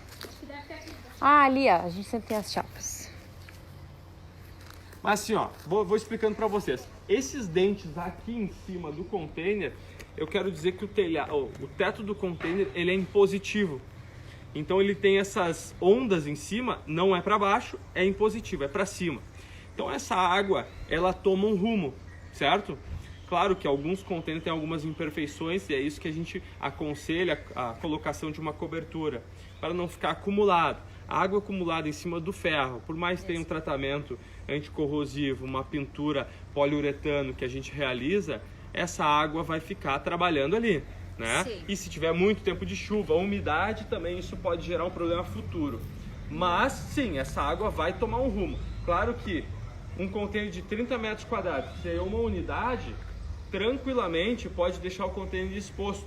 Ah, ali, ó. A gente sempre tem as chapas. Mas assim, ó, vou explicando pra vocês. Esses dentes aqui em cima do container, eu quero dizer que o teto do container, ele é impositivo. Então ele tem essas ondas em cima, não é para baixo, é impositivo, é para cima. Então essa água, ela toma um rumo, certo? Claro que alguns containers têm algumas imperfeições e é isso que a gente aconselha a colocação de uma cobertura, para não ficar acumulado. A água acumulada em cima do ferro, por mais que tenha um tratamento anticorrosivo, uma pintura poliuretano que a gente realiza, essa água vai ficar trabalhando ali. Né? Sim. E se tiver muito tempo de chuva, umidade também, isso pode gerar um problema futuro. Mas sim, essa água vai tomar um rumo. Claro que um container de 30 metros quadrados, se é uma unidade, tranquilamente pode deixar o container exposto.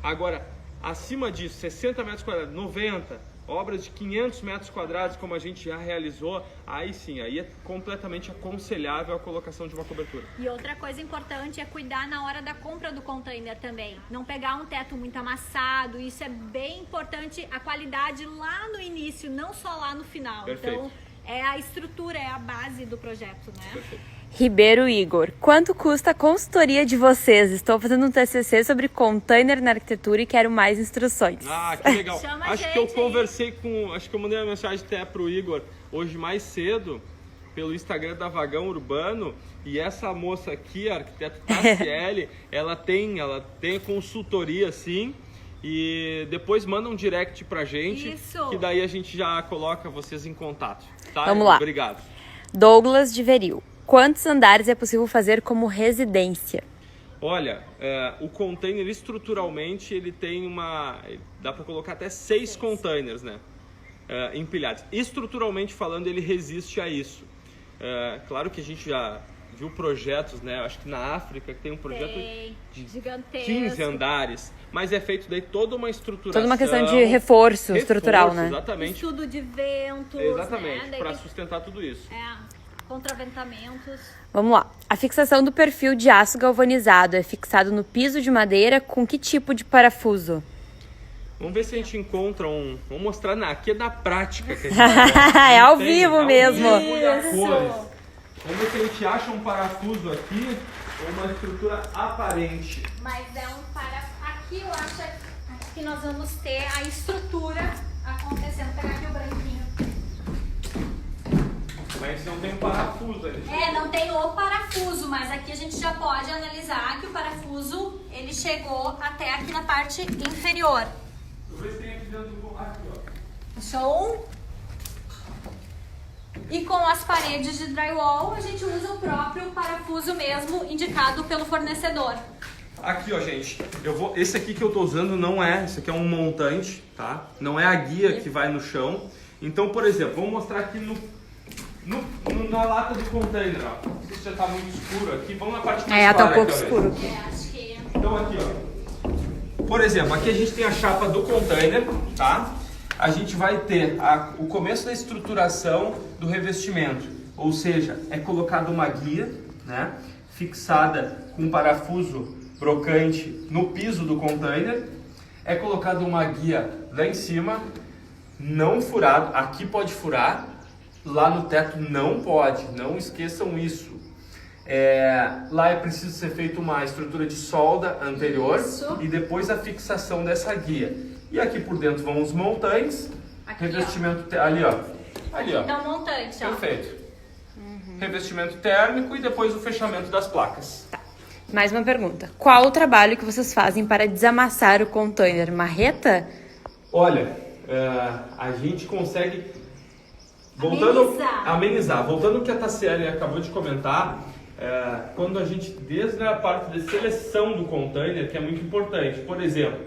Agora, acima disso, 60 metros quadrados, 90, obras de 500 metros quadrados, como a gente já realizou, aí sim, aí é completamente aconselhável a colocação de uma cobertura. E outra coisa importante é cuidar na hora da compra do container também. Não pegar um teto muito amassado, isso é bem importante, a qualidade lá no início, não só lá no final. Perfeito. Então, é a estrutura, é a base do projeto, né? Perfeito. Ribeiro Igor, quanto custa a consultoria de vocês? Estou fazendo um TCC sobre container na arquitetura e quero mais instruções. Ah, que legal. Chama a Acho gente que eu aí. conversei com... Acho que eu mandei uma mensagem até pro Igor hoje mais cedo, pelo Instagram da Vagão Urbano, e essa moça aqui, a arquiteta Tassiele, ela tem consultoria, sim, e depois manda um direct pra gente, Isso. que daí a gente já coloca vocês em contato. Tá? Vamos lá. Obrigado. Douglas de Veril, quantos andares é possível fazer como residência? Olha, o container estruturalmente ele tem dá para colocar até 6 containers, né? Empilhados. Estruturalmente falando, ele resiste a isso. Claro que a gente já viu projetos, né? Acho que na África tem um projeto de gigantesco. 15 andares, mas é feito daí toda uma estruturação. Toda uma questão de reforço estrutural, né? Exatamente. Estudo de ventos, Exatamente, né? para sustentar tudo isso. Contraventamentos. Vamos lá. A fixação do perfil de aço galvanizado é fixado no piso de madeira com que tipo de parafuso? Vamos ver se a gente encontra Vamos mostrar aqui é na prática que a gente É ao vivo mesmo. E a cores. Vamos ver se a gente acha um parafuso aqui ou uma estrutura aparente. Mas é um aqui eu acho que nós vamos ter a estrutura acontecendo. Vou pegar aqui o branquinho. Mas não tem um parafuso ali. Não tem o parafuso, mas aqui a gente já pode analisar que o parafuso ele chegou até aqui na parte inferior. Deixa eu ver se tem aqui dentro do... Aqui, ó. Show? E com as paredes de drywall, a gente usa o próprio parafuso mesmo, indicado pelo fornecedor. Aqui, ó, gente. Esse aqui que eu tô usando não é... Esse aqui é um montante, tá? Não é a guia que vai no chão. Então, por exemplo, vamos mostrar aqui na lata do container, ó. Não sei se já tá muito escuro aqui. Vamos na parte mais clara. Tá um pouco aqui, ó, escuro. Acho que... Então aqui, ó. Por exemplo, aqui a gente tem a chapa do container, tá? A gente vai ter o começo da estruturação do revestimento. Ou seja, é colocada uma guia, né? Fixada com um parafuso brocante no piso do container. É colocada uma guia lá em cima, não furado. Aqui pode furar. Lá no teto não pode, não esqueçam isso. Lá é preciso ser feita uma estrutura de solda anterior. Isso. E depois a fixação dessa guia. E aqui por dentro vão os montantes, aqui, revestimento ali, ó. Ali, ó. Então montante, ó. Perfeito. Revestimento térmico e depois o fechamento das placas. Tá. Mais uma pergunta. Qual o trabalho que vocês fazem para desamassar o container? Marreta? Olha, a gente consegue... Amenizar. Voltando ao que a Tassiele acabou de comentar, quando a gente, desde a parte de seleção do container, que é muito importante, por exemplo,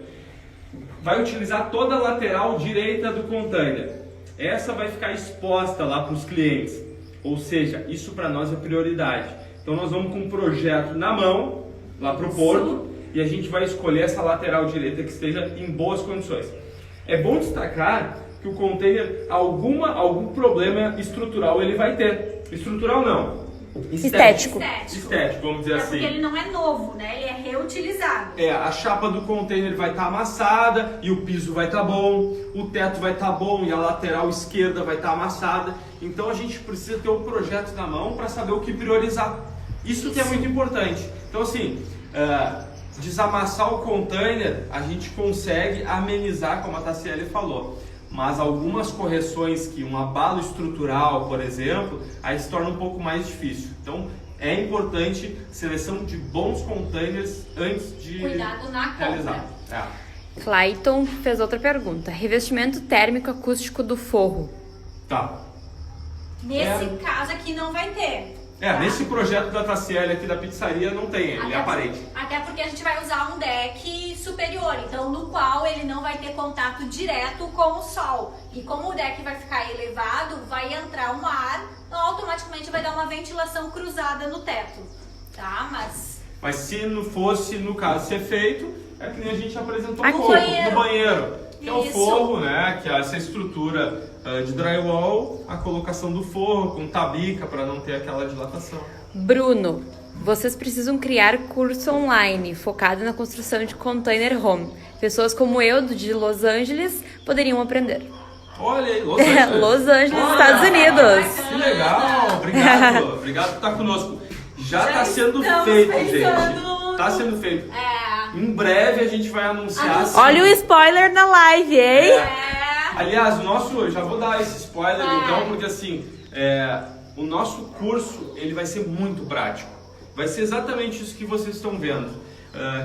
vai utilizar toda a lateral direita do container. Essa vai ficar exposta lá para os clientes. Ou seja, isso para nós é prioridade. Então nós vamos com um projeto na mão, lá para o porto, e a gente vai escolher essa lateral direita que esteja em boas condições. É bom destacar que o container, algum problema estrutural ele vai ter. Estrutural não. Estético, vamos dizer assim. Porque ele não é novo, né? Ele é reutilizado. A chapa do container vai estar amassada e o piso vai estar bom, o teto vai estar bom e a lateral esquerda vai estar amassada. Então a gente precisa ter um projeto na mão para saber o que priorizar. Isso que é muito importante. Então assim, desamassar o container a gente consegue amenizar, como a Tassiele falou. Mas algumas correções que um abalo estrutural, por exemplo, aí se torna um pouco mais difícil. Então é importante seleção de bons containers antes de Cuidado na realizar. Clayton fez outra pergunta. Revestimento térmico acústico do forro. Tá. Nesse caso aqui não vai ter. Nesse projeto da Tassiele aqui da pizzaria não tem, ele é aparente. Até porque a gente vai usar um deck superior, então no qual ele não vai ter contato direto com o sol. E como o deck vai ficar elevado, vai entrar um ar, então automaticamente vai dar uma ventilação cruzada no teto, tá? Mas se não fosse, no caso, ser feito, é que nem a gente apresentou aqui. no banheiro. Que é o forro, né? Que é essa estrutura de drywall, a colocação do forro com tabica para não ter aquela dilatação. Bruno, vocês precisam criar curso online focado na construção de container home. Pessoas como eu, de Los Angeles, poderiam aprender. Olha aí, Los Angeles. Los Angeles, Estados Unidos. Que legal, obrigado por estar conosco. Já está sendo feito, gente. Está sendo feito. Em breve a gente vai anunciar. Olha o spoiler na live, hein? Aliás, já vou dar esse spoiler então, porque assim, o nosso curso ele vai ser muito prático. Vai ser exatamente isso que vocês estão vendo.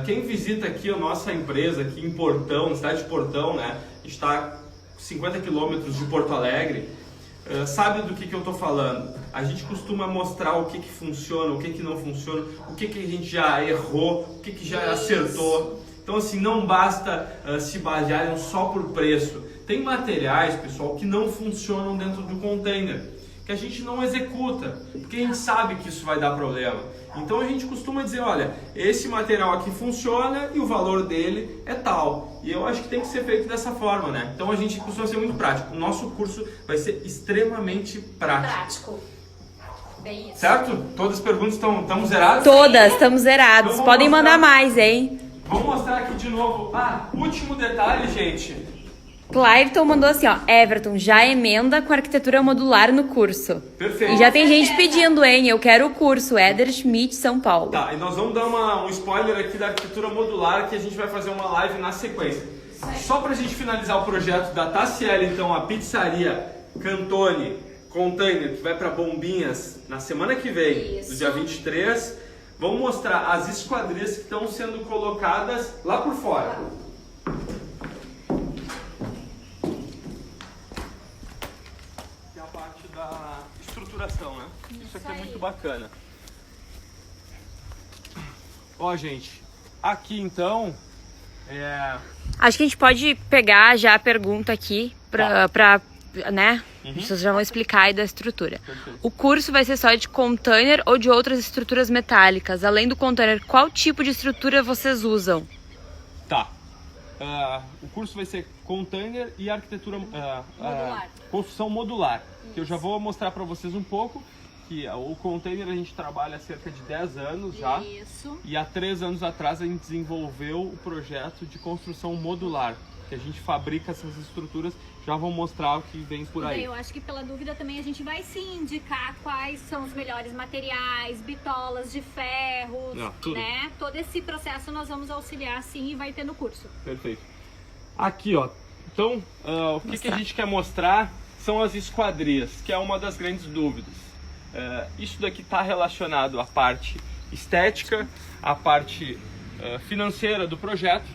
Quem visita aqui a nossa empresa, aqui em Portão, na cidade de Portão, né? A gente está 50 quilômetros de Porto Alegre. Sabe do que eu estou falando? A gente costuma mostrar o que funciona, o que não funciona, o que a gente já errou, o que já acertou. Então assim, não basta se basearem só por preço. Tem materiais, pessoal, que não funcionam dentro do container, que a gente não executa, porque a gente sabe que isso vai dar problema. Então a gente costuma dizer, olha, esse material aqui funciona e o valor dele é tal. E eu acho que tem que ser feito dessa forma, né? Então a gente costuma ser muito prático. O nosso curso vai ser extremamente prático. Bem isso. Certo? Todas as perguntas estamos zeradas? Todas, estamos zerados. Então, podem mandar mais, hein? Vamos mostrar aqui de novo. Último detalhe, gente. Clayton mandou assim, ó, Everton, já emenda com arquitetura modular no curso. Perfeito. E já tem gente pedindo, hein? Eu quero o curso, Éder Schmidt, São Paulo. Tá, e nós vamos dar um spoiler aqui da arquitetura modular, que a gente vai fazer uma live na sequência. Só pra gente finalizar o projeto da Tassiele, então, a pizzaria Cantone Container, que vai pra Bombinhas na semana que vem, no dia 23. Vamos mostrar as esquadrias que estão sendo colocadas lá por fora. Da estruturação, né? Isso aqui é muito bacana. Ó, gente, aqui então Acho que a gente pode pegar já a pergunta aqui né? Vocês já vão explicar aí da estrutura. Perfeito. O curso vai ser só de container ou de outras estruturas metálicas? Além do container, qual tipo de estrutura vocês usam? Tá. O curso vai ser container e arquitetura modular. Construção modular. Que eu já vou mostrar para vocês um pouco que o container a gente trabalha há cerca de 10 anos já. Isso. E há 3 anos atrás a gente desenvolveu o projeto de construção modular, que a gente fabrica essas estruturas. Já vou mostrar o que vem por aí. Eu acho que pela dúvida também a gente vai sim indicar quais são os melhores materiais, bitolas de ferro, né? Todo esse processo nós vamos auxiliar sim e vai ter no curso. Perfeito. Aqui, ó. Então, o que a gente quer mostrar são as esquadrias, que é uma das grandes dúvidas. Isso daqui está relacionado à parte estética, à parte financeira do projeto,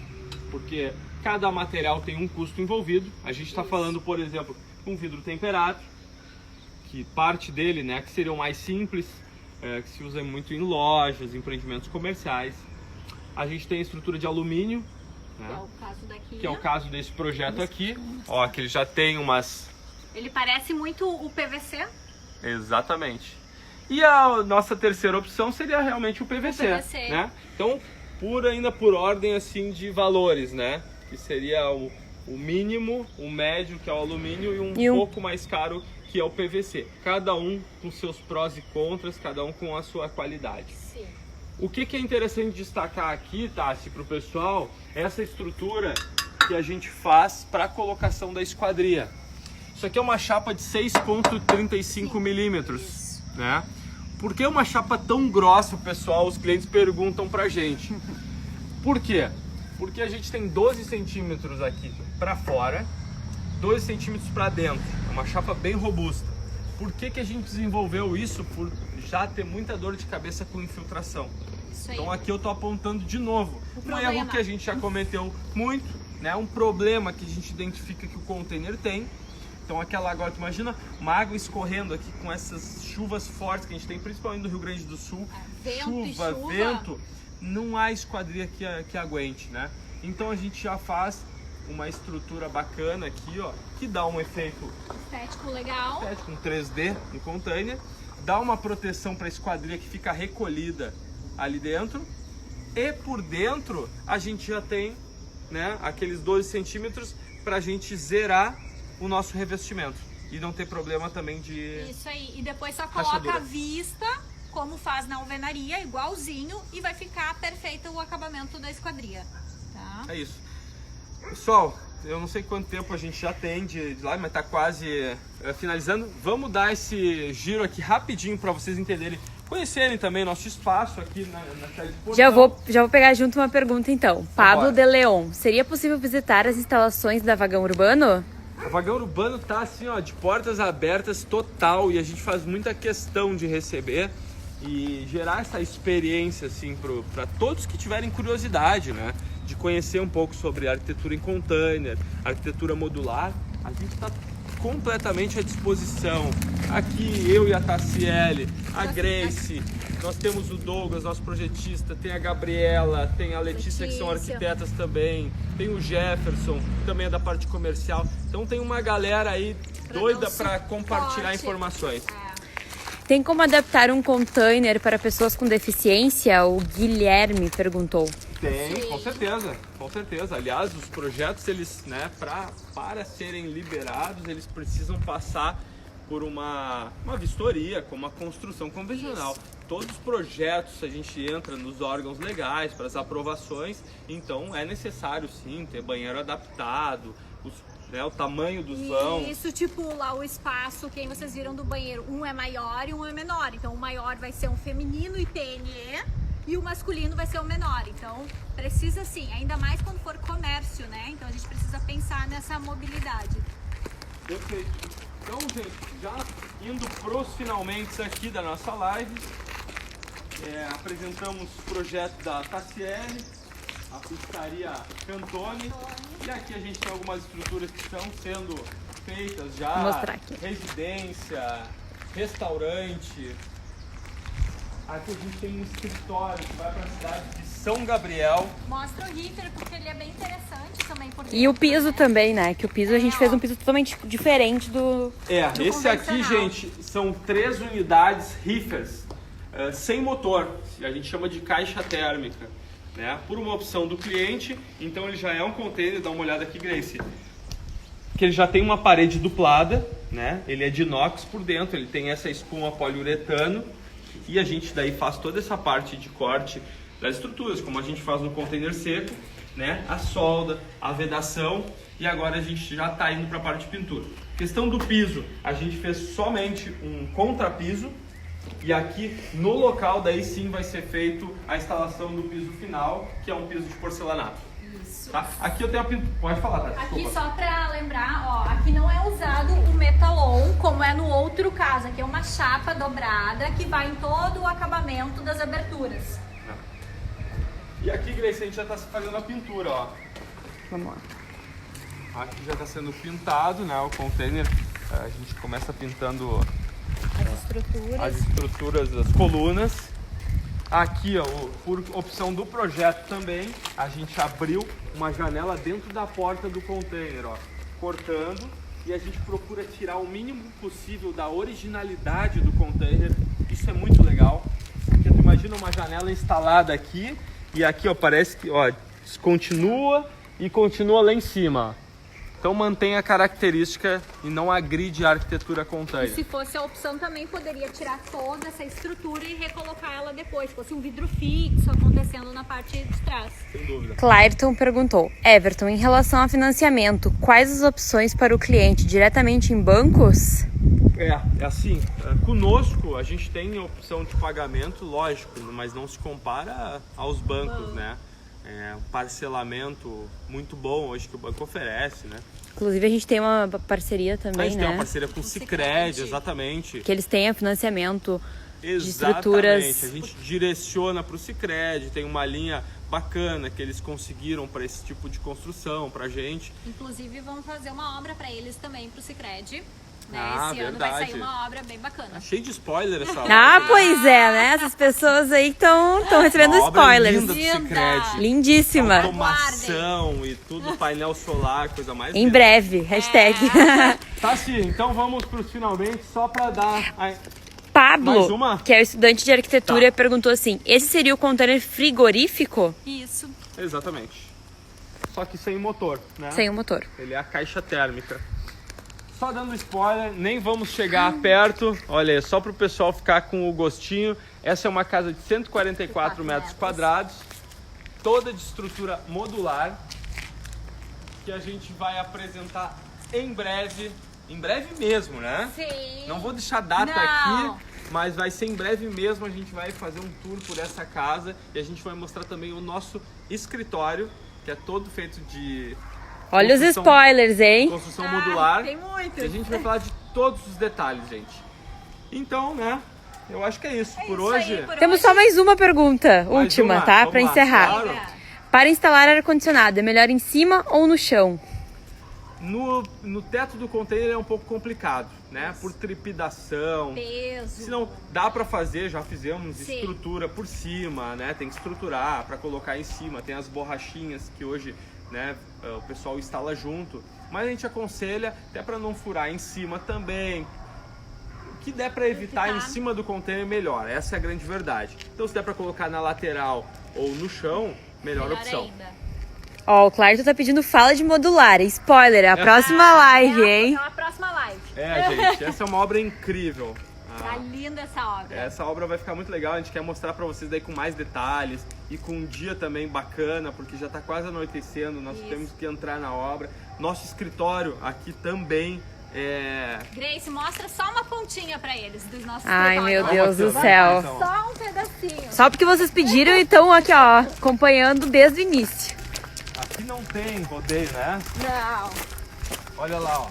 porque cada material tem um custo envolvido. A gente está falando, por exemplo, um vidro temperado, que parte dele, né, que seria o mais simples, que se usa muito em lojas, empreendimentos comerciais. A gente tem a estrutura de alumínio, né, Que é o caso daqui. que é o caso desse projeto aqui. Ó, que ele já tem umas... Ele parece muito o PVC. Exatamente. E a nossa terceira opção seria realmente o PVC, né? Então, por ordem assim de valores, né? Que seria o mínimo, o médio, que é o alumínio, e um pouco mais caro, que é o PVC. Cada um com seus prós e contras, cada um com a sua qualidade. Sim. O que é interessante destacar aqui, Tassi, para o pessoal, é essa estrutura que a gente faz para a colocação da esquadria. Isso aqui é uma chapa de 6,35 milímetros, né? Por que uma chapa tão grossa, pessoal? Os clientes perguntam pra gente. Por quê? Porque a gente tem 12 centímetros aqui para fora, 12 centímetros para dentro. É uma chapa bem robusta. Por que a gente desenvolveu isso? Por já ter muita dor de cabeça com infiltração. Então aqui eu tô apontando de novo um erro que a gente já cometeu muito, né? Um problema que a gente identifica que o container tem. Então aquela agora, tu imagina uma água escorrendo aqui com essas chuvas fortes que a gente tem, principalmente no Rio Grande do Sul. Chuva, vento, não há esquadria que aguente, né? Então a gente já faz uma estrutura bacana aqui, ó, que dá um efeito estético legal, um 3D no container, dá uma proteção para a esquadria que fica recolhida ali dentro, e por dentro a gente já tem, né, aqueles 12 centímetros para a gente zerar o nosso revestimento e não ter problema também de... Isso aí, e depois só coloca rachadura. a vista, como faz na alvenaria, igualzinho, e vai ficar perfeito o acabamento da esquadria, tá? É isso. Pessoal, eu não sei quanto tempo a gente já tem de live, mas tá quase finalizando. Vamos dar esse giro aqui rapidinho para vocês entenderem, conhecerem também nosso espaço aqui na sede de Portão. Já vou pegar junto uma pergunta então. Pablo de Leon, seria possível visitar as instalações da Vagão Urbano? O Vagão Urbano tá assim, ó, de portas abertas total, e a gente faz muita questão de receber e gerar essa experiência assim para todos que tiverem curiosidade, né, de conhecer um pouco sobre arquitetura em container, arquitetura modular. A gente está completamente à disposição. Aqui eu e a Tassiele, a Grace, nós temos o Douglas, nosso projetista, tem a Gabriela, tem a Letícia, que são arquitetas também, tem o Jefferson, que também é da parte comercial. Então tem uma galera aí doida para compartilhar informações. Tem como adaptar um container para pessoas com deficiência? O Guilherme perguntou. Tem, com certeza, com certeza. Aliás, os projetos, eles, né, para serem liberados, eles precisam passar por uma vistoria, como a construção convencional. Todos os projetos, a gente entra nos órgãos legais para as aprovações, então é necessário sim ter banheiro adaptado, o tamanho dos vãos. Isso, tipo lá o espaço, quem vocês viram do banheiro, um é maior e um é menor. Então o maior vai ser um feminino e PNE e o masculino vai ser o menor. Então precisa sim, ainda mais quando for comércio, né? Então a gente precisa pensar nessa mobilidade. Perfeito. Então, gente, já indo pros finalmente aqui da nossa live, apresentamos o projeto da Tassiele, a pizzaria Cantone, e aqui a gente tem algumas estruturas que estão sendo feitas já. Vou mostrar aqui. Residência, restaurante. Aqui a gente tem um escritório que vai para a cidade de São Gabriel. Mostra o Riffer porque ele é bem interessante também. E o piso também, né? Que o piso a gente fez um piso totalmente diferente do esse aqui, gente, são 3 unidades Riffers sem motor. A gente chama de caixa térmica, né? Por uma opção do cliente, então ele já é um container. Dá uma olhada aqui, Grace, que ele já tem uma parede duplada, né? Ele é de inox por dentro, ele tem essa espuma poliuretano, e a gente daí faz toda essa parte de corte das estruturas, como a gente faz no container seco, né? A solda, a vedação, e agora a gente já está indo para a parte de pintura. Questão do piso, a gente fez somente um contrapiso, e aqui no local daí sim vai ser feito a instalação do piso final, que é um piso de porcelanato. Isso. Tá? Aqui eu tenho a pintura. Pode falar, tá? Aqui só pra lembrar, ó, aqui não é usado o metalon, como é no outro caso. Aqui é uma chapa dobrada que vai em todo o acabamento das aberturas. E aqui, Grace, a gente já está fazendo a pintura, ó. Vamos lá. Aqui já está sendo pintado, né? O container, a gente começa pintando as estruturas das colunas. Aqui, ó, por opção do projeto também, a gente abriu uma janela dentro da porta do container, ó, cortando, e a gente procura tirar o mínimo possível da originalidade do container. Isso é muito legal, porque tu imagina uma janela instalada aqui e aqui, ó, parece que, ó, descontinua e continua lá em cima. Então mantém a característica e não agride a arquitetura container. E se fosse a opção também poderia tirar toda essa estrutura e recolocar ela depois. Se fosse um vidro fixo acontecendo na parte de trás. Sem dúvida. Clairton perguntou: Everton, em relação a financiamento, quais as opções para o cliente? Diretamente em bancos? É assim, conosco a gente tem a opção de pagamento, lógico, mas não se compara aos bancos, né? É um parcelamento muito bom hoje que o banco oferece, né? Inclusive a gente tem uma parceria também, A gente né? tem uma parceria com o Sicredi, exatamente. Que eles têm financiamento de Exatamente, estruturas. a gente direciona para o Sicredi, tem uma linha bacana que eles conseguiram para esse tipo de construção, pra gente. Inclusive vamos fazer uma obra para eles também, pro Sicredi. Né? Ah, Esse ano verdade. vai sair uma obra bem bacana. Cheio de spoiler essa Ah, obra. pois é, né? Essas pessoas aí estão recebendo Uma obra spoilers. linda do Sicredi. Lindíssima. Automação e tudo, painel solar, coisa mais Em linda. breve, hashtag. Tá sim, então vamos pros finalmente, só pra dar... Mais Pablo, uma? que é o estudante de arquitetura, Tá. perguntou assim: esse seria o container frigorífico? Isso. Exatamente. Só que sem motor, né? Sem o motor. Ele é a caixa térmica. Só dando spoiler, nem vamos chegar perto. Olha, só para o pessoal ficar com o gostinho. Essa é uma casa de 144 metros quadrados, toda de estrutura modular, que a gente vai apresentar em breve mesmo, né? Sim. Não vou deixar data Não. aqui, mas vai ser em breve mesmo. A gente vai fazer um tour por essa casa e a gente vai mostrar também o nosso escritório, que é todo feito de Olha os construção- spoilers, hein? construção modular. Tem muito. E a gente vai falar de todos os detalhes, gente. Então, né? Eu acho que é isso. Por hoje. Temos só mais uma pergunta, última, uma, tá? vamos Pra lá, encerrar. claro. Para instalar ar-condicionado, é melhor em cima ou no chão? No teto do container é um pouco complicado, né? Por trepidação. Peso. Se não dá pra fazer, já fizemos Sim. estrutura por cima, né? Tem que estruturar pra colocar em cima. Tem as borrachinhas que hoje, né, o pessoal instala junto. Mas a gente aconselha até pra não furar em cima também. O que der pra evitar em cima do container, melhor. Essa é a grande verdade. Então, se der pra colocar na lateral ou no chão, melhor opção. ainda. Ó, o Clairton tá pedindo fala de modular. Spoiler, é a próxima live, hein? É a próxima live. É, gente, essa é uma obra incrível. Tá linda essa obra. Essa obra vai ficar muito legal, a gente quer mostrar pra vocês daí com mais detalhes e com um dia também bacana, porque já tá quase anoitecendo, nós temos que entrar na obra. Nosso escritório aqui também é... Grace, mostra só uma pontinha pra eles dos nossos Ai, meu escritórios. Deus do céu. Então, Só um pedacinho. Só porque vocês pediram e estão aqui, ó, acompanhando desde o início. aqui não tem rodeio, né? Não. Olha lá, ó.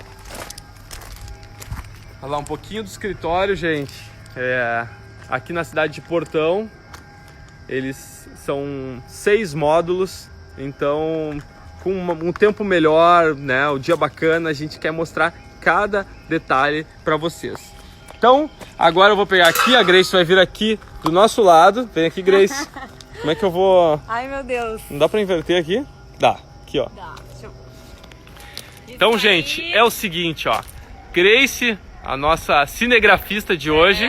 Olha lá um pouquinho do escritório, gente. Aqui na cidade de Portão, eles são 6 módulos, então com um tempo melhor, né? O dia bacana, a gente quer mostrar cada detalhe para vocês. Então, agora eu vou pegar aqui, a Grace vai vir aqui do nosso lado. Vem aqui, Grace. Como é que eu vou... Ai, meu Deus. Não dá para inverter aqui? Dá. Aqui, ó. Dá, deixa eu... Então, gente, é o seguinte, ó. Grace, a nossa cinegrafista de hoje,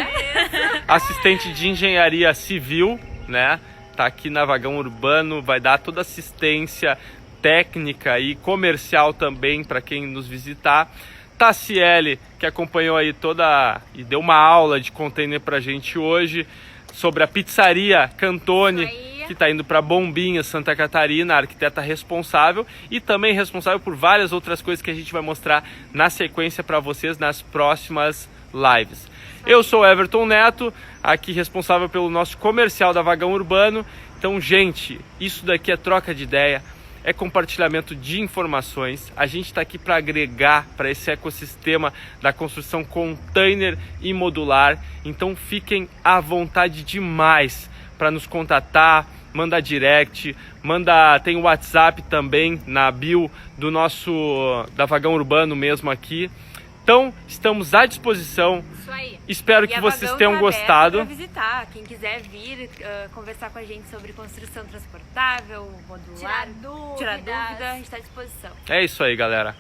assistente de engenharia civil, né? Tá aqui na Vagão Urbano, vai dar toda assistência técnica e comercial também para quem nos visitar. Tassiele, que acompanhou aí toda e deu uma aula de container pra gente hoje sobre a pizzaria Cantone, que está indo para Bombinhas, Santa Catarina, a arquiteta responsável e também responsável por várias outras coisas que a gente vai mostrar na sequência para vocês nas próximas lives. Eu sou o Everton Neto, aqui responsável pelo nosso comercial da Vagão Urbano. Então, gente, isso daqui é troca de ideia, é compartilhamento de informações. A gente está aqui para agregar para esse ecossistema da construção container e modular. Então fiquem à vontade demais para nos contatar, manda direct, tem o WhatsApp também na bio da Vagão Urbano mesmo aqui. Então, estamos à disposição. Isso aí. Espero que vocês tenham gostado. Para visitar, quem quiser vir conversar com a gente sobre construção transportável, modular, tirar dúvida, a gente está à disposição. É isso aí, galera.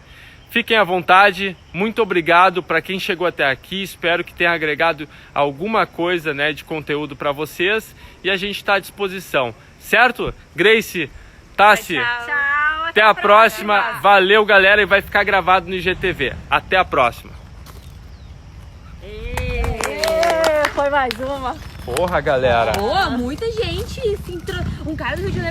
Fiquem à vontade. Muito obrigado para quem chegou até aqui. Espero que tenha agregado alguma coisa, né, de conteúdo para vocês. E a gente está à disposição. Certo? Grace, Tassi, Tchau. até a próxima. Valeu, galera, e vai ficar gravado no IGTV. Até a próxima. Foi mais uma. Porra, galera. Boa, muita gente. Um cara do Rio de Janeiro.